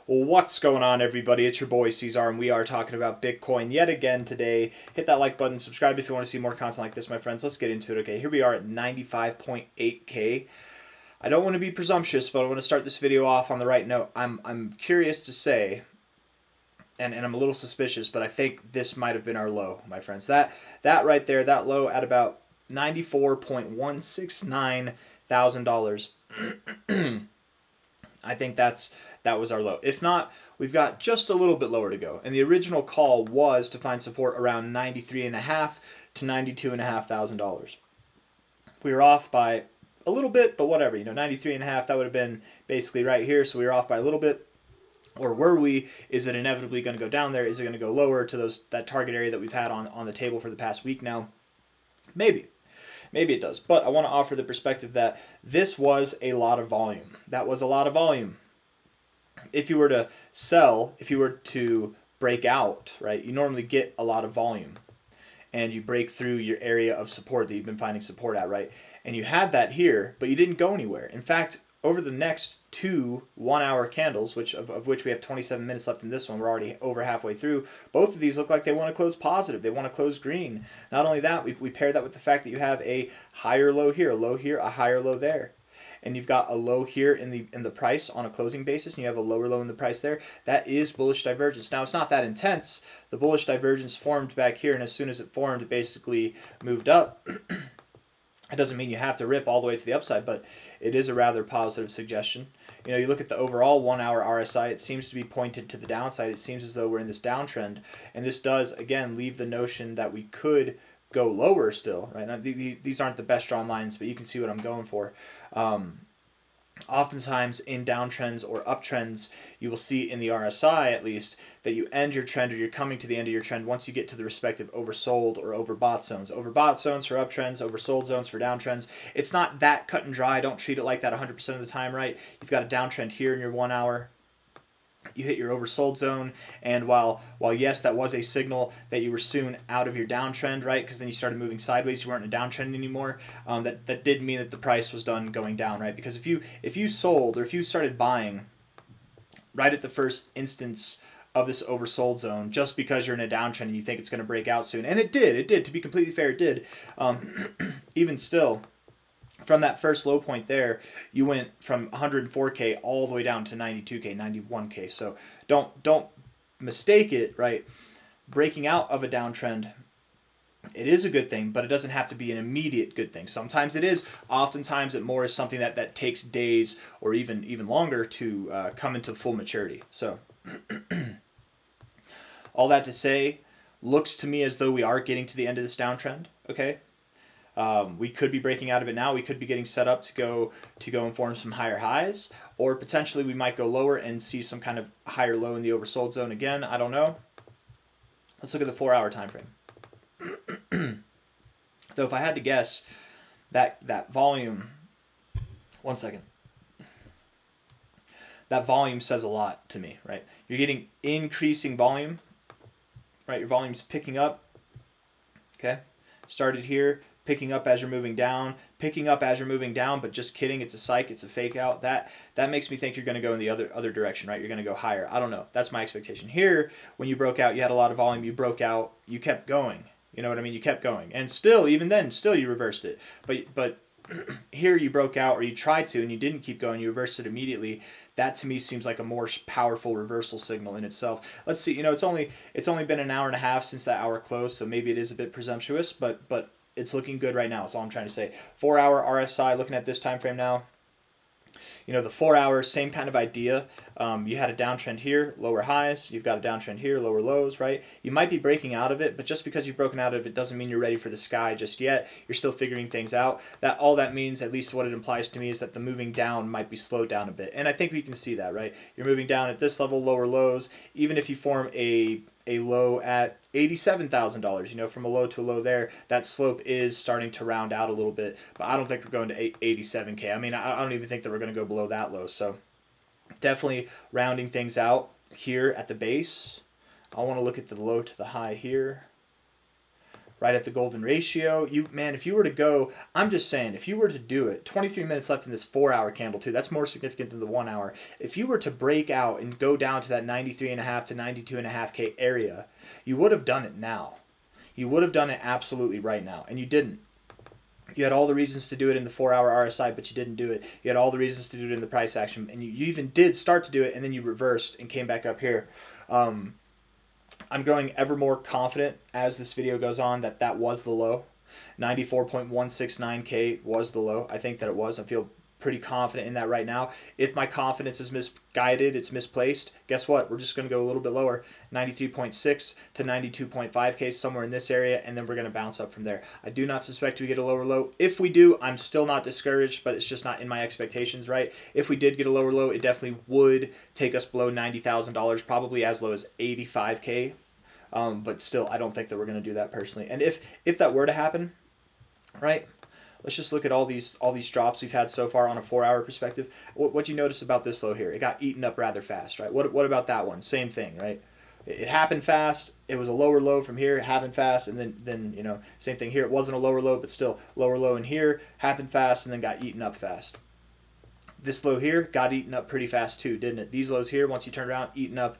What's going on, everybody? It's your boy C-Zar, and we are talking about Bitcoin yet again today. Hit that like button, subscribe if you want to see more content like this, my friends. Let's get into it. Okay, here we are at 95.8K. I don't want to be presumptuous, but I want to start this video off on the right note. I'm curious to say, and I'm a little suspicious, but I think this might have been our low, my friends. That right there, that low at about $94,169,000. I think that was our low. If not, we've got just a little bit lower to go. And the original call was to find support around $93,500 to $92,500. We were off by a little bit, but whatever. 93.5, that would have been basically right here. So we were off by a little bit. Or were we? Is it inevitably going to go down there? Is it going to go lower to that target area that we've had on the table for the past week now? Maybe. Maybe it does. But I want to offer the perspective that this was a lot of volume. That was a lot of volume. If you were to sell, if you were to break out, right, you normally get a lot of volume. And you break through your area of support that you've been finding support at, right? And you had that here, but you didn't go anywhere. In fact, over the next two 1 hour candles, of which we have 27 minutes left in this one, we're already over halfway through. Both of these look like they want to close positive. They want to close green. Not only that, we pair that with the fact that you have a higher low here, a higher low there. And you've got a low here in the price on a closing basis, and you have a lower low in the price there. That is bullish divergence. Now, it's not that intense. The bullish divergence formed back here, and as soon as it formed, it basically moved up. It doesn't mean you have to rip all the way to the upside, but it is a rather positive suggestion. You look at the overall 1 hour RSI, it seems to be pointed to the downside. It seems as though we're in this downtrend, and this does, again, leave the notion that we could go lower still, right? Now, these aren't the best drawn lines, but you can see what I'm going for. Oftentimes in downtrends or uptrends, you will see in the RSI at least that you end your trend or you're coming to the end of your trend once you get to the respective oversold or overbought zones. Overbought zones for uptrends, oversold zones for downtrends. It's not that cut and dry. Don't treat it like that 100% of the time, right? You've got a downtrend here in your 1 hour. You hit your oversold zone, and while yes, that was a signal that you were soon out of your downtrend, right? Because then you started moving sideways, you weren't in a downtrend anymore. That did mean that the price was done going down, right? Because if you sold or if you started buying right at the first instance of this oversold zone, just because you're in a downtrend and you think it's going to break out soon, and it did. To be completely fair, it did. Even still, from that first low point there, you went from 104K all the way down to 92K, 91K. So don't mistake it, right? Breaking out of a downtrend, it is a good thing, but it doesn't have to be an immediate good thing. Sometimes it is. Oftentimes it more is something that takes days or even longer to come into full maturity. So all that to say, looks to me as though we are getting to the end of this downtrend, okay? We could be breaking out of it now. We could be getting set up to go and form some higher highs, or potentially we might go lower and see some kind of higher low in the oversold zone again. I don't know. Let's look at the 4 hour time frame. Though if I had to guess, that volume, one second. That volume says a lot to me, right? You're getting increasing volume, right? Your volume's picking up. Okay, started here. Picking up as you're moving down, but just kidding, it's a psych, it's a fake out. That makes me think you're going to go in the other direction, right? You're going to go higher. I don't know. That's my expectation. Here, when you broke out, you had a lot of volume, you broke out, you kept going. You know what I mean? You kept going. And still, even then, you reversed it. But here you broke out, or you tried to, and you didn't keep going, you reversed it immediately. That to me seems like a more powerful reversal signal in itself. Let's see, it's only been an hour and a half since that hour closed, so maybe it is a bit presumptuous, but it's looking good right now. That's all I'm trying to say. 4 hour RSI, looking at this time frame now. The 4 hours, same kind of idea. You had a downtrend here, lower highs. You've got a downtrend here, lower lows, right? You might be breaking out of it, but just because you've broken out of it doesn't mean you're ready for the sky just yet. You're still figuring things out. All that means, at least what it implies to me, is that the moving down might be slowed down a bit. And I think we can see that, right? You're moving down at this level, lower lows. Even if you form a low at $87,000, from a low to a low there, that slope is starting to round out a little bit, but I don't think we're going to 87K. I mean, I don't even think that we're going to go below that low. So definitely rounding things out here at the base. I want to look at the low to the high here. right at the golden ratio. Man, if you were to go, I'm just saying, if you were to do it, 23 minutes left in this 4-hour candle too, that's more significant than the 1 hour. If you were to break out and go down to that 93.5 to 92.5K area, you would have done it now. You would have done it absolutely right now, and you didn't. You had all the reasons to do it in the 4-hour RSI, but you didn't do it. You had all the reasons to do it in the price action, and you even did start to do it, and then you reversed and came back up here. I'm growing ever more confident as this video goes on that that was the low. 94.169K was the low. I think that it was. I feel pretty confident in that right now. If my confidence is misguided, it's misplaced, guess what? We're just going to go a little bit lower, 93.6 to 92.5K, somewhere in this area, and then we're going to bounce up from there. I do not suspect we get a lower low. If we do, I'm still not discouraged, but it's just not in my expectations, right? If we did get a lower low, it definitely would take us below $90,000, probably as low as 85K. But still, I don't think that we're going to do that personally. And if that were to happen, right? Let's just look at all these drops we've had so far on a 4-hour perspective. What you notice about this low here? It got eaten up rather fast, right? What about that one? Same thing, right? It happened fast. It was a lower low from here. It happened fast, and then you know, same thing here. It wasn't a lower low, but still lower low in here. Happened fast, and then got eaten up fast. This low here got eaten up pretty fast too, didn't it? These lows here, once you turn around, eaten up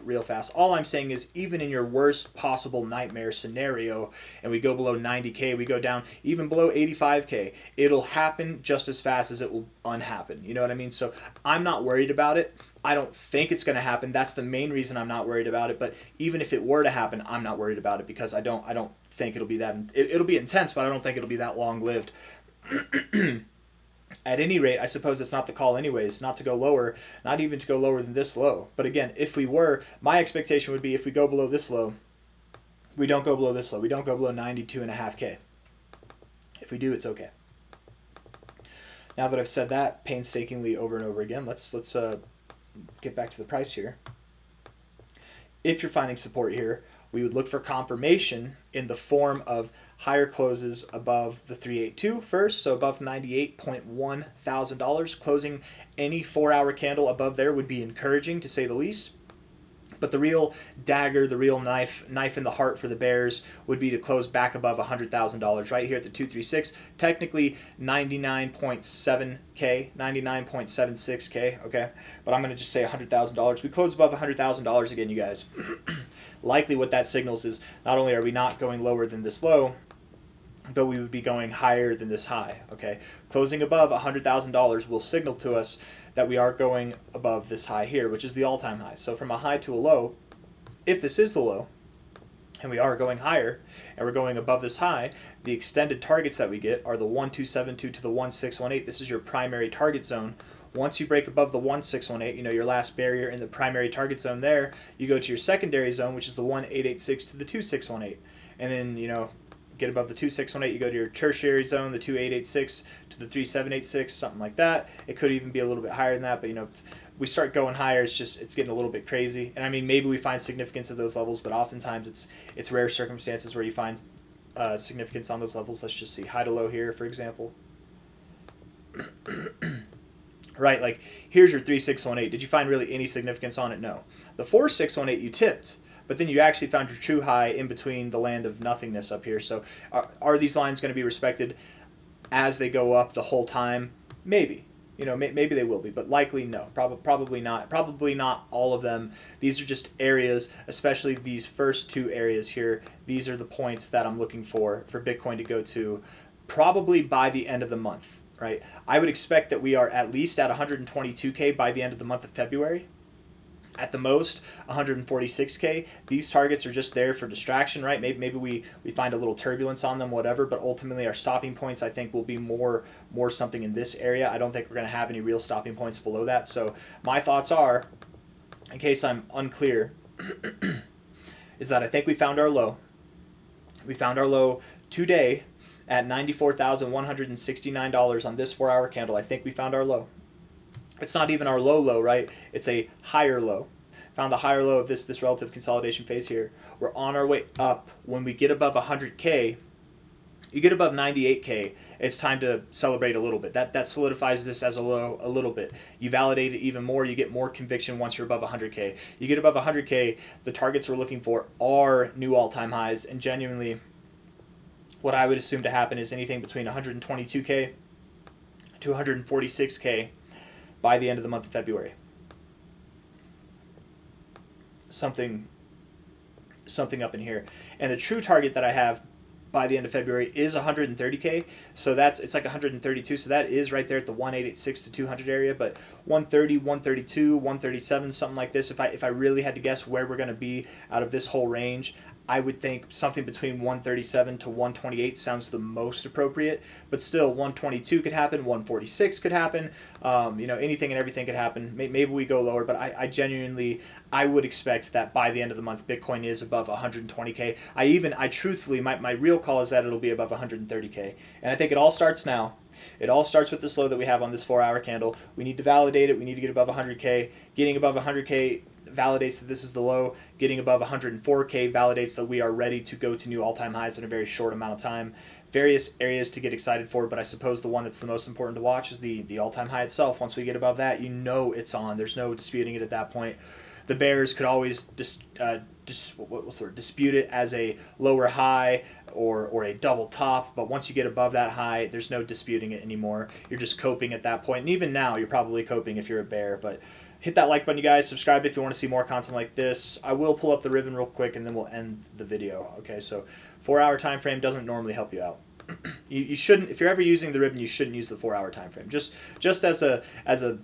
real fast. All I'm saying is, even in your worst possible nightmare scenario, and we go below 90K, we go down even below 85K, it'll happen just as fast as it will unhappen. You know what I mean? So I'm not worried about it. I don't think it's going to happen. That's the main reason I'm not worried about it. But even if it were to happen, I'm not worried about it, because I don't think it'll be that. It'll be intense, but I don't think it'll be that long lived. At any rate, I suppose it's not the call anyways, not to go lower, not even to go lower than this low. But again, if we were, my expectation would be if we go below this low, we don't go below this low. We don't go below 92.5K. If we do, it's okay. Now that I've said that painstakingly over and over again, let's get back to the price here. If you're finding support here, we would look for confirmation in the form of higher closes above the 382 first, so above $98.1 thousand. Closing any 4-hour candle above there would be encouraging, to say the least. But the real dagger, the real knife in the heart for the bears would be to close back above $100,000 right here at the 236. Technically 99.7K, 99.76K, okay? But I'm going to just say $100,000. We close above $100,000 again, you guys. Likely what that signals is not only are we not going lower than this low, but we would be going higher than this high, okay? Closing above $100,000 will signal to us that we are going above this high here, which is the all-time high. So from a high to a low, if this is the low, and we are going higher, and we're going above this high, the extended targets that we get are the 1272 to the 1618. This is your primary target zone. Once you break above the 1618, you know, your last barrier in the primary target zone there, you go to your secondary zone, which is the 1886 to the 2618. And then, you know, get above the 2618, you go to your tertiary zone, the 2886 to the 3786, something like that. It could even be a little bit higher than that, but you know, we start going higher, it's getting a little bit crazy. And I mean, maybe we find significance at those levels, but oftentimes it's rare circumstances where you find significance on those levels. Let's just see high to low here, for example. Right, like here's your 3618. Did you find really any significance on it? No. The 4618 you tipped, but then you actually found your true high in between the land of nothingness up here. So are these lines going to be respected as they go up the whole time? Maybe. You know, maybe they will be, but likely no. Probably not. Probably not all of them. These are just areas, especially these first two areas here. These are the points that I'm looking for Bitcoin to go to probably by the end of the month. Right, I would expect that we are at least at 122K by the end of the month of February. At the most, 146K. These targets are just there for distraction, right? Maybe we find a little turbulence on them, whatever. But ultimately, our stopping points, I think, will be more something in this area. I don't think we're going to have any real stopping points below that. So my thoughts are, in case I'm unclear, is that I think we found our low. We found our low today at $94,169 on this 4-hour candle. I think we found our low. It's not even our low, right? It's a higher low. Found the higher low of this relative consolidation phase here. We're on our way up. When we get above 100K, you get above 98K, it's time to celebrate a little bit. That solidifies this as a low a little bit. You validate it even more. You get more conviction once you're above 100K. You get above 100K, the targets we're looking for are new all-time highs, and genuinely, what I would assume to happen is anything between 122K to 146K by the end of the month of February. Something up in here. And the true target that I have by the end of February is 130K. So it's like 132. So that is right there at the 1886 to 200 area. But 130, 132, 137, something like this. If I really had to guess where we're going to be out of this whole range, I would think something between 137 to 128 sounds the most appropriate. But still, 122 could happen, 146 could happen. Anything and everything could happen. Maybe we go lower, but I genuinely, I would expect that by the end of the month, Bitcoin is above 120K. I truthfully, my real call is that it'll be above 130K. And I think it all starts now. It all starts with this low that we have on this 4-hour candle. We need to validate it. We need to get above 100K. Getting above 100K validates that this is the low. Getting above 104K validates that we are ready to go to new all-time highs in a very short amount of time. Various areas to get excited for, but I suppose the one that's the most important to watch is the all-time high itself. Once we get above that, it's on. There's no disputing it at that point. The bears could always dispute it as a lower high or a double top, but once you get above that high, there's no disputing it anymore. You're just coping at that point, and even now, you're probably coping if you're a bear. But hit that like button, you guys. Subscribe if you want to see more content like this. I will pull up the ribbon real quick, and then we'll end the video. Okay, so 4-hour time frame doesn't normally help you out. You shouldn't, if you're ever using the ribbon, you shouldn't use the 4-hour time frame. Just as a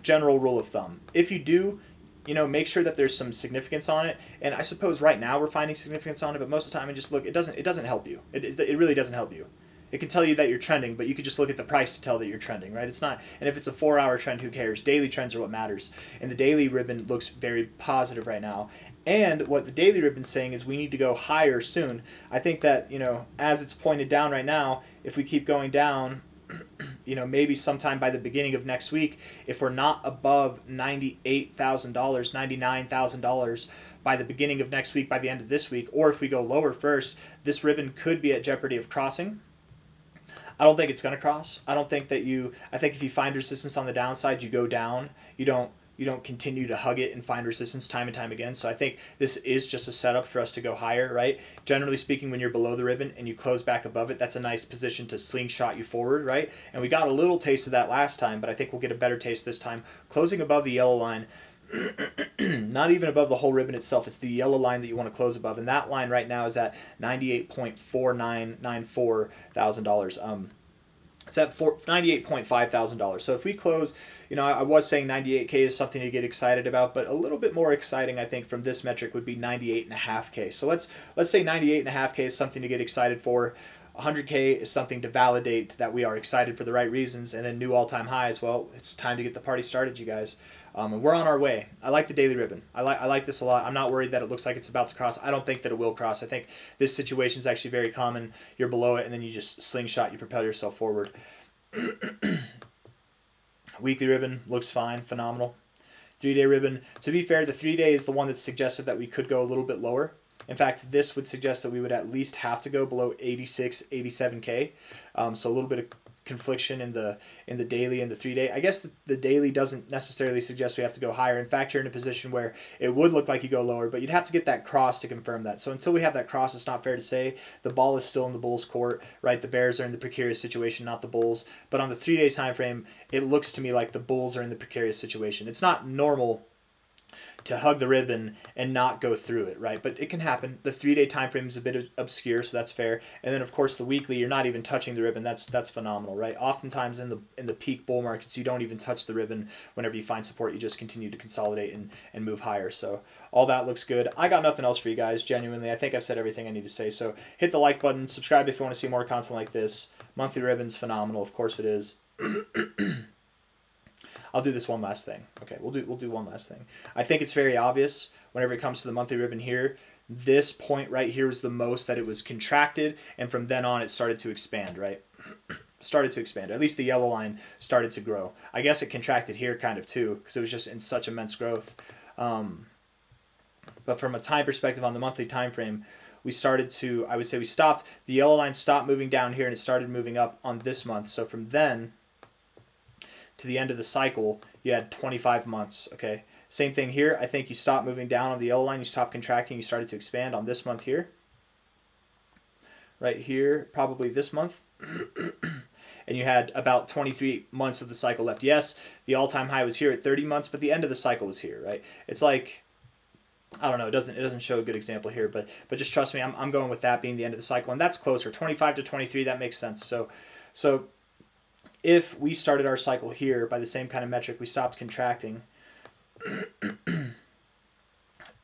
general rule of thumb. If you do, make sure that there's some significance on it. And I suppose right now we're finding significance on it, but most of the time, it doesn't help you. It really doesn't help you. It can tell you that you're trending, but you could just look at the price to tell that you're trending, right? It's not, and if it's a 4-hour trend, who cares? Daily trends are what matters. And the daily ribbon looks very positive right now. And what the daily ribbon's saying is we need to go higher soon. I think that, as it's pointed down right now, if we keep going down, maybe sometime by the beginning of next week, if we're not above $98,000, $99,000 by the beginning of next week, by the end of this week, or if we go lower first, this ribbon could be at jeopardy of crossing. I don't think it's going to cross. I think if you find resistance on the downside, you go down. You don't continue to hug it and find resistance time and time again. So I think this is just a setup for us to go higher, right? Generally speaking, when you're below the ribbon and you close back above it, that's a nice position to slingshot you forward, right? And we got a little taste of that last time, but I think we'll get a better taste this time. Closing above the yellow line, not even above the whole ribbon itself. It's the yellow line that you want to close above, and that line right now is at $98.4994 thousand. It's at $98.5 thousand. So if we close, I was saying 98K is something to get excited about, but a little bit more exciting, I think, from this metric would be 98.5K. So let's say 98.5K is something to get excited for. 100K is something to validate that we are excited for the right reasons, and then new all-time highs. Well, it's time to get the party started, you guys. And we're on our way. I like the daily ribbon. I like this a lot. I'm not worried that it looks like it's about to cross. I don't think that it will cross. I think this situation is actually very common. You're below it, and then you just slingshot. You propel yourself forward. Weekly ribbon looks fine. Phenomenal. 3-day ribbon. To be fair, the 3-day is the one that's suggestive that we could go a little bit lower. In fact, this would suggest that we would at least have to go below 86, 87K. So a little bit of confliction in the daily and the 3-day. I guess the daily doesn't necessarily suggest we have to go higher. In fact, you're in a position where it would look like you go lower, but you'd have to get that cross to confirm that. So until we have that cross, it's not fair to say. The ball is still in the Bulls' court, right? The Bears are in the precarious situation, not the Bulls. But on the 3-day time frame, it looks to me like the Bulls are in the precarious situation. It's not normal to hug the ribbon and not go through it, right? But it can happen. The 3-day time frame is a bit obscure, so that's fair. And then, of course, the weekly, you're not even touching the ribbon. That's phenomenal, right? Oftentimes in the peak bull markets, you don't even touch the ribbon. Whenever you find support, you just continue to consolidate and move higher. So all that looks good. I got nothing else for you guys, genuinely. I think I've said everything I need to say. So hit the like button. Subscribe if you want to see more content like this. Monthly ribbon's phenomenal. Of course it is. I'll do this one last thing. Okay, we'll do one last thing. I think it's very obvious whenever it comes to the monthly ribbon here. This point right here was the most that it was contracted, and from then on it started to expand, right? Started to expand. At least the yellow line started to grow. I guess it contracted here kind of too, because it was just in such immense growth. But from a time perspective on the monthly time frame, we started to, I would say we stopped. The yellow line stopped moving down here, and it started moving up on this month. So from then to the end of the cycle, you had 25 months, okay? Same thing here. I think you stopped moving down on the yellow line, you stopped contracting, you started to expand on this month here. right here, probably this month. And you had about 23 months of the cycle left. Yes, the all-time high was here at 30 months, but the end of the cycle was here, right? It's like, I don't know, it doesn't show a good example here, but just trust me, I'm going with that being the end of the cycle, and that's closer. 25 to 23, that makes sense. So if we started our cycle here by the same kind of metric, we stopped contracting.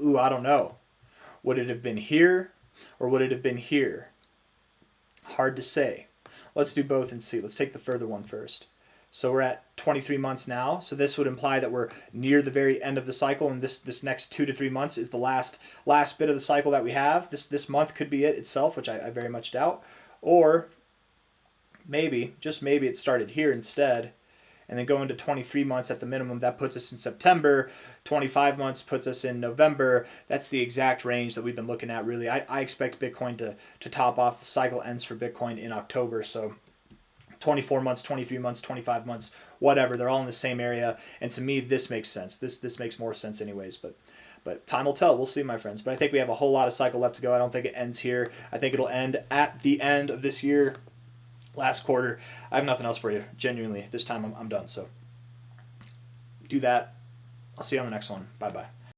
Ooh, I don't know. Would it have been here or would it have been here? Hard to say. Let's do both and see. Let's take the further one first. So we're at 23 months now. So this would imply that we're near the very end of the cycle, and this next 2 to 3 months is the last bit of the cycle that we have. This month could be it itself, which I very much doubt. Or maybe, just maybe, it started here instead, and then going to 23 months at the minimum, that puts us in September. 25 months puts us in November. That's the exact range that we've been looking at, really. I expect Bitcoin to top off. The cycle ends for Bitcoin in October, so 24 months, 23 months, 25 months, whatever. They're all in the same area, and to me, this makes sense. This makes more sense anyways, but time will tell. We'll see, my friends. But I think we have a whole lot of cycle left to go. I don't think it ends here. I think it'll end at the end of this year. Last quarter. I have nothing else for you. Genuinely, this time I'm done. So do that. I'll see you on the next one. Bye-bye.